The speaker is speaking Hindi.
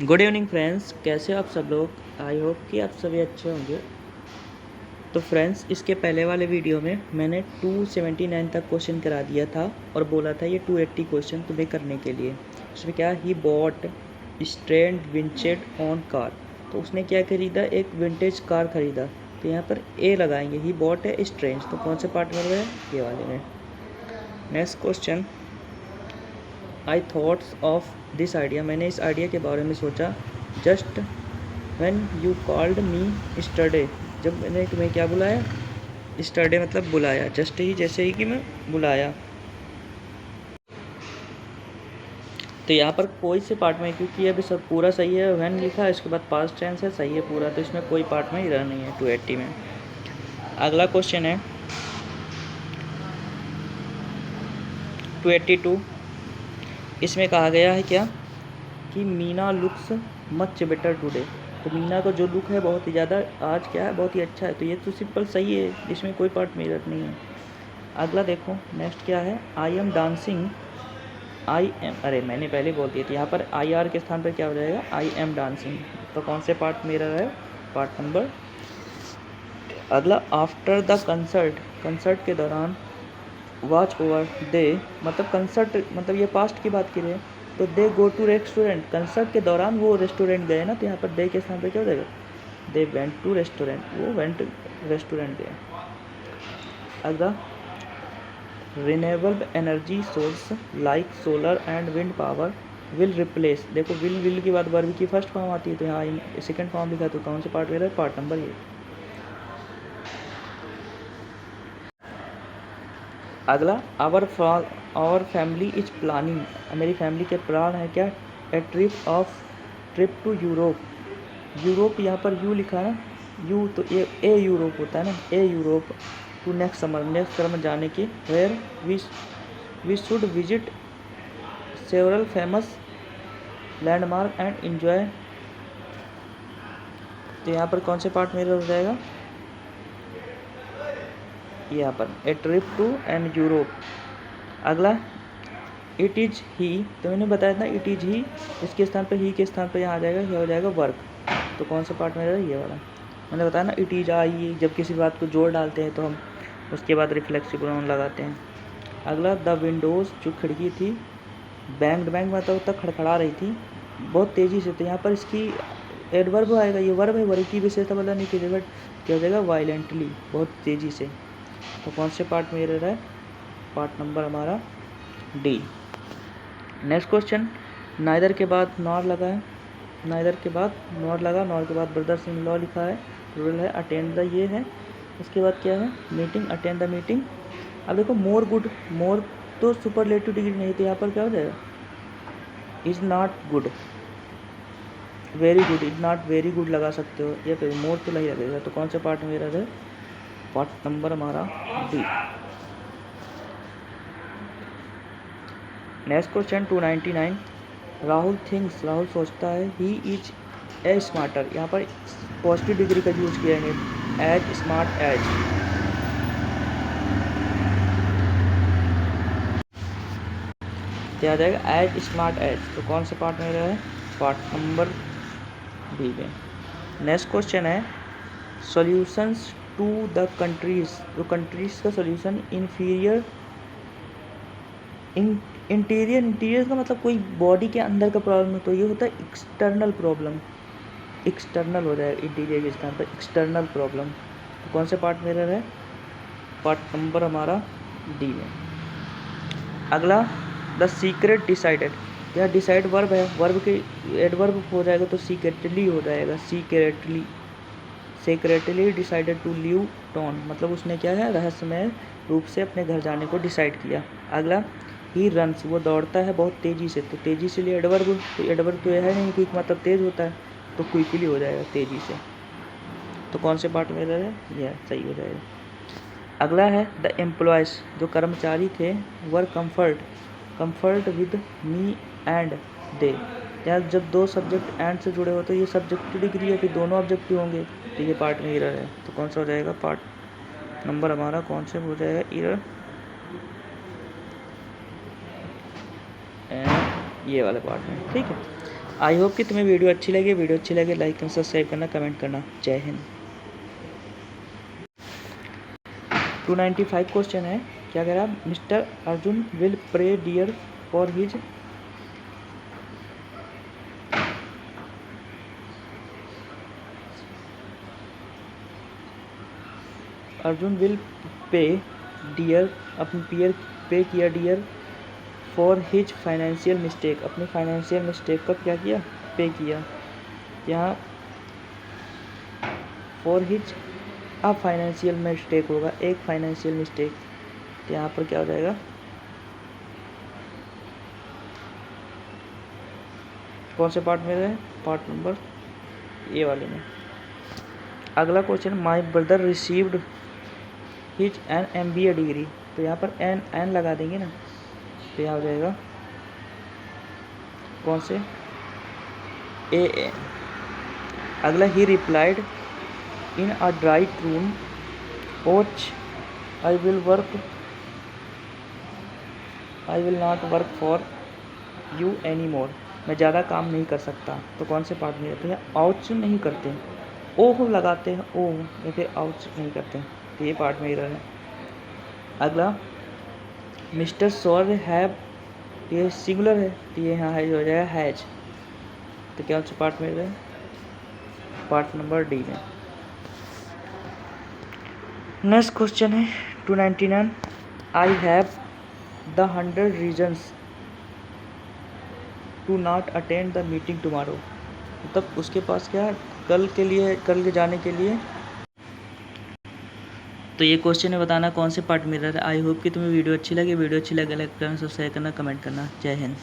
गुड इवनिंग फ्रेंड्स, कैसे हो आप सब लोग। आई होप कि आप सभी अच्छे होंगे। तो फ्रेंड्स, इसके पहले वाले वीडियो में मैंने 279 तक क्वेश्चन करा दिया था और बोला था ये 280 क्वेश्चन तुम्हें करने के लिए। उसमें क्या, he bought strand winched on car. तो उसने क्या खरीदा, एक विंटेज कार खरीदा। तो यहाँ पर ए लगाएंगे, ही बॉट है स्ट्रेंज। तो कौन से पार्ट में है, ये वाले में। Next question, I thoughts of this idea. मैंने इस आइडिया के बारे में सोचा just when you called me yesterday. जब मैंने तुम्हें क्या बुलाया, यस्टरडे मतलब बुलाया, जस्ट ही जैसे ही कि मैं बुलाया। तो यहाँ पर कोई से पार्ट में, क्योंकि अभी सब पूरा सही है, व्हेन लिखा है, इसके बाद पास्ट टेंस है, सही है पूरा, तो इसमें कोई पार्ट में इरर नहीं है 280 में। अगला क्वेश्चन है 282। इसमें कहा गया है क्या कि Meena looks much better today. तो मीना का जो लुक है बहुत ही ज़्यादा आज क्या है, बहुत ही अच्छा है। तो ये तो सिंपल सही है, इसमें कोई पार्ट में इरर नहीं है। अगला देखो, नेक्स्ट क्या है, I am dancing. I am, अरे मैंने पहले बोल दिया था, यहाँ पर आई आर के स्थान पर क्या हो जाएगा, आई एम डांसिंग। तो कौन से पार्ट में इरर है, पार्ट नंबर। अगला, आफ्टर द कंसर्ट, कंसर्ट के दौरान, वॉच ओवर दे, मतलब कंसर्ट मतलब ये पास्ट की बात की रहे, तो दे गो टू रेस्टोरेंट। कंसर्ट के दौरान वो रेस्टोरेंट गए ना, तो यहाँ पर दे के स्थान पे क्या हो जाएगा, दे वेंट टू रेस्टोरेंट, वो वेंट रेस्टोरेंट गए। अगला, renewable energy source like solar and wind power will replace. देखो विल के बाद वर्ब की फर्स्ट फॉर्म आती है, तो यहाँ सेकंड फॉर्म लिखा है, तो कौन से पार्ट में है, पार्ट नंबर ये। अगला, आवर फैमिली इज प्लानिंग। मेरी फैमिली के प्लान है क्या, ए ट्रिप टू यूरोप। यूरोप यहाँ पर यू लिखा है ना, यू तो ए यूरोप होता है ना, a Europe to next summer जाने की, where we should visit several famous landmark and enjoy. तो यहाँ पर कौन से पार्ट में हो जाएगा, यहाँ पर ए ट्रिप टू एंड यूरोप। अगला, इट इज़ ही, तो मैंने बताया था इट इज़ ही, इसके स्थान पर ही के स्थान पर यहाँ आ जाएगा, यह हो जाएगा वर्क। तो कौन सा पार्ट में रहेगा, ये वाला। मैंने बताया ना इट इज़ आई, जब किसी बात को जोड़ डालते हैं तो हम उसके बाद रिफ्लेक्सिव प्रोनाउन लगाते हैं। अगला, द विंडोज़, जो खिड़की थी, बैंग मतलब तक खड़खड़ा रही थी बहुत तेज़ी से। तो यहाँ पर इसकी एडवर्ब आएगा, ये वर्ब है, वर्ब की विशेषता पता नहीं की, बट क्या हो जाएगा, वायलेंटली, बहुत तेज़ी से। तो कौन से पार्ट में रह रहा है, पार्ट नंबर हमारा डी। नेक्स्ट क्वेश्चन, नाइदर के बाद नॉर लगा है, नाइदर के बाद नॉर लगा, नॉर के बाद ब्रदर्स इन लॉ लिखा है, रूरल है, अटेंड द ये है। उसके बाद क्या है, मीटिंग, अटेंड द मीटिंग। अब देखो मोर गुड, मोर तो सुपरलेटिव डिग्री नहीं, तो यहाँ पर क्या हो जाएगा, is not good, very good, is not very good लगा सकते हो, या फिर मोर तो नहीं लगेगा। तो कौन से पार्ट में रह, पार्ट नंबर हमारा D. Next question 299, Rahul thinks, Rahul सोचता है, ही इज ए स्मार्टर। यहाँ पर पॉजिटिव डिग्री का यूज किया है, एज स्मार्ट एज। क्या आ जाएगा, एज स्मार्ट एज। तो कौन से पार्ट में रहा है, पार्ट नंबर बी में। नेक्स्ट क्वेश्चन है, सॉल्यूशंस टू द कंट्रीज, जो कंट्रीज का सॉल्यूशन, इंफीरियर इंटीरियर का मतलब कोई बॉडी के अंदर का प्रॉब्लम है, तो ये होता है एक्सटर्नल प्रॉब्लम, एक्सटर्नल हो जाएगा इंटीरियर के स्थान पर एक्सटर्नल प्रॉब्लम। तो कौन से पार्ट में रह रहा है, पार्ट नंबर हमारा डी में। अगला, द सीक्रेट डिसाइडेड, यह डिसाइड वर्ब है, वर्ब के एडवर्ब हो जाएगा तो सीक्रेटली हो जाएगा, secretly decided to leave town, मतलब उसने क्या है, रहस्यमय रूप से अपने घर जाने को डिसाइड किया। अगला, ही रन्स, वो दौड़ता है बहुत तेज़ी से, तो तेज़ी से लिए एडवर्ब, तो एडवर्ब तो यह है नहीं क्विक मतलब तेज़ होता है, तो क्विकली हो जाएगा, तेज़ी से। तो कौन से पार्ट में रह, यह सही हो जाएगा। अगला है, द एम्प्लॉयज़, जो कर्मचारी थे, were comfort with me and they. यार जब दो सब्जेक्ट एंड से जुड़े हो तो ये सब्जेक्टिव डिग्री है, फिर दोनों ऑब्जेक्टिव होंगे, तो ये पार्ट में इरर है। तो कौन सा हो जाएगा, पार्ट नंबर हमारा कौन से हो जाएगा, इरर, ये वाले पार्ट में, ठीक है। आई होप कि तुम्हें वीडियो अच्छी लगे लाइक करना, सब्सक्राइब करना, कमेंट करना। जय हिंद। 295 क्वेश्चन है। क्या कह रहा है? Mister Arjun will pray dear for his Arjun will pay dear, अपने पियर पे किया dear for his financial mistake, अपनी फाइनेंशियल मिस्टेक का क्या किया? पे किया। यहाँ फॉर हिज अब फाइनेंशियल मिस्टेक होगा, एक फाइनेंशियल मिस्टेक, तो यहाँ पर क्या हो जाएगा? कौन से पार्ट में है? पार्ट नंबर ए वाले में। अगला question, my brother received his an MBA degree, तो यहाँ पर एन लगा देंगे ना, तो यहाँ हो जाएगा कौन से? ए। अगला, he replied in a dry room ouch I will not work for you anymore, मैं ज़्यादा काम नहीं कर सकता, तो कौन से पार्ट में रहते हैं? आउच नहीं करते, ओह लगाते हैं, ओह, या फिर आउच नहीं करते हैं, तो ये पार्ट में ही रहे। अगला, मिस्टर सौर हैव, ये सिंगुलर है, तो ये यहाँ है, हो जाएगा हैज, तो क्या से पार्ट में रहे? पार्ट नंबर डी में। नेक्स्ट क्वेश्चन है 299, I have the 100 reasons to not attend the meeting tomorrow, मतलब उसके पास क्या है? कल के जाने के लिए, तो ये क्वेश्चन है, बताना कौन से पार्ट में रहा है। आई होप कि तुम्हें वीडियो अच्छी लगे लाइक करना, सब्सक्राइब करना, कमेंट करना। जय हिंद।